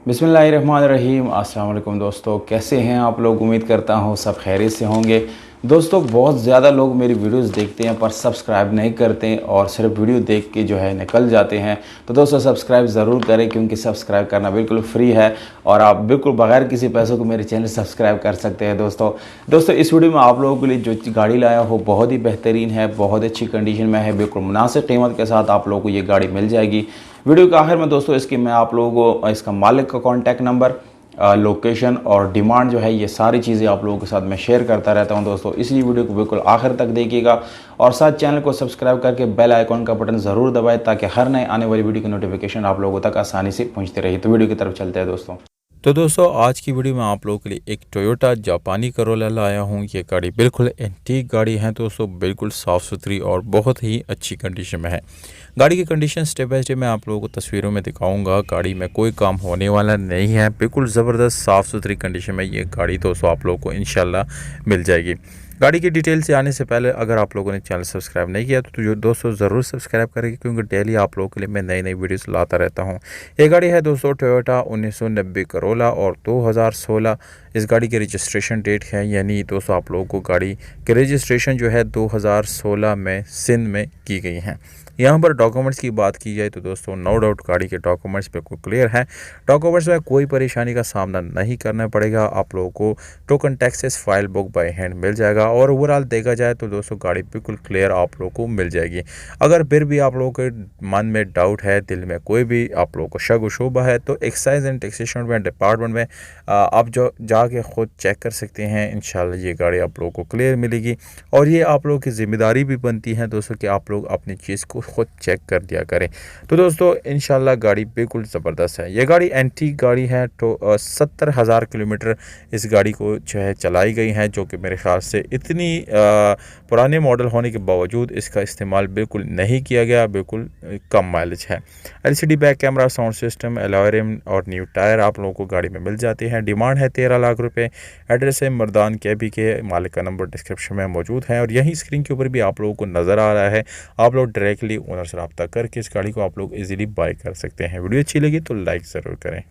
बिस्मिल्लाहिर्रहमानिर्रहीम। अस्सलाम वालेकुम दोस्तों, कैसे हैं आप लोग। उम्मीद करता हूँ सब खैरियत से होंगे। दोस्तों, बहुत ज़्यादा लोग मेरी वीडियोस देखते हैं पर सब्सक्राइब नहीं करते और सिर्फ वीडियो देख के जो है निकल जाते हैं। तो दोस्तों, सब्सक्राइब ज़रूर करें क्योंकि सब्सक्राइब करना बिल्कुल फ्री है और आप बिल्कुल बगैर किसी पैसों को मेरे चैनल सब्सक्राइब कर सकते हैं। दोस्तों इस वीडियो में आप लोगों के लिए जो गाड़ी लाया हो बहुत ही बेहतरीन है, बहुत अच्छी कंडीशन में है, बिल्कुल मुनासिब कीमत के साथ आप लोगों को ये गाड़ी मिल जाएगी। वीडियो के आखिर में दोस्तों इसकी मैं आप लोगों को इसका मालिक का कॉन्टैक्ट नंबर, लोकेशन और डिमांड जो है ये सारी चीज़ें आप लोगों के साथ मैं शेयर करता रहता हूं। दोस्तों इसलिए वीडियो को बिल्कुल आखिर तक देखिएगा और साथ चैनल को सब्सक्राइब करके बेल आइकॉन का बटन ज़रूर दबाएं ताकि हर नए आने वाली वीडियो की नोटिफिकेशन आप लोगों तक आसानी से पहुंचती रही। तो वीडियो की तरफ चलते हैं दोस्तों। तो दोस्तों आज की वीडियो में आप लोगों के लिए एक टोयोटा जापानी करोला लाया हूँ। ये गाड़ी बिल्कुल एंटीक गाड़ी है दोस्तों, बिल्कुल साफ़ सुथरी और बहुत ही अच्छी कंडीशन में है। गाड़ी की कंडीशन स्टेप बाय स्टेप मैं आप लोगों को तस्वीरों में दिखाऊंगा। गाड़ी में कोई काम होने वाला नहीं है, बिल्कुल ज़बरदस्त साफ़ सुथरी कंडीशन में ये गाड़ी दोस्तों आप लोगों को इंशाल्लाह मिल जाएगी। गाड़ी की डिटेल से आने से पहले अगर आप लोगों ने चैनल सब्सक्राइब नहीं किया तो जो दोस्तों ज़रूर सब्सक्राइब करेंगे क्योंकि डेली आप लोगों के लिए मैं नई नई वीडियोस लाता रहता हूं। ये गाड़ी है दोस्तों टोयोटा 1990 करोला और 2016 इस गाड़ी की रजिस्ट्रेशन डेट है, यानी दोस्तों आप लोगों को गाड़ी की रजिस्ट्रेशन जो है 2016 में सिंध में की गई है। यहाँ पर डॉक्यूमेंट्स की बात की जाए तो दोस्तों नो डाउट गाड़ी के डॉक्यूमेंट्स बिल्कुल क्लियर है। डॉक्यूमेंट्स में कोई परेशानी का सामना नहीं करना पड़ेगा। आप लोगों को token taxes file book by hand मिल जाएगा और ओवरऑल देखा जाए तो दोस्तों गाड़ी बिल्कुल क्लियर आप लोगों को मिल जाएगी। अगर फिर भी आप लोगों के मन में डाउट है, दिल में कोई भी आप लोगों को शक व शुबा है तो एक्साइज एंड टैक्सेशन में डिपार्टमेंट में आप जो जाके ख़ुद चेक कर सकते हैं। इंशाल्लाह ये गाड़ी आप लोगों को क्लियर मिलेगी और ये आप लोगों की ज़िम्मेदारी भी बनती है दोस्तों कि आप लोग अपनी चीज़ को खुद चेक कर दिया करें। तो दोस्तों इंशाल्लाह गाड़ी बिल्कुल ज़बरदस्त है। ये गाड़ी एंटीक गाड़ी है तो 70,000 किलोमीटर इस गाड़ी को जो है चलाई गई है, जो कि मेरे ख्याल से इतनी पुराने मॉडल होने के बावजूद इसका इस्तेमाल बिल्कुल नहीं किया गया, बिल्कुल कम माइलेज है। LCD back camera, sound system, alloy rim और न्यू टायर आप लोगों को गाड़ी में मिल जाते हैं। डिमांड है 13 लाख रुपए। एड्रेस है मर्दान कैबी के, मालिक का नंबर डिस्क्रिप्शन में मौजूद है और यहीं स्क्रीन के ऊपर भी आप लोगों को नज़र आ रहा है। आप लोग डायरेक्टली ओनर से रब्ता करके इस गाड़ी को आप लोग इजीली बाय कर सकते हैं। वीडियो अच्छी लगी तो लाइक ज़रूर करें।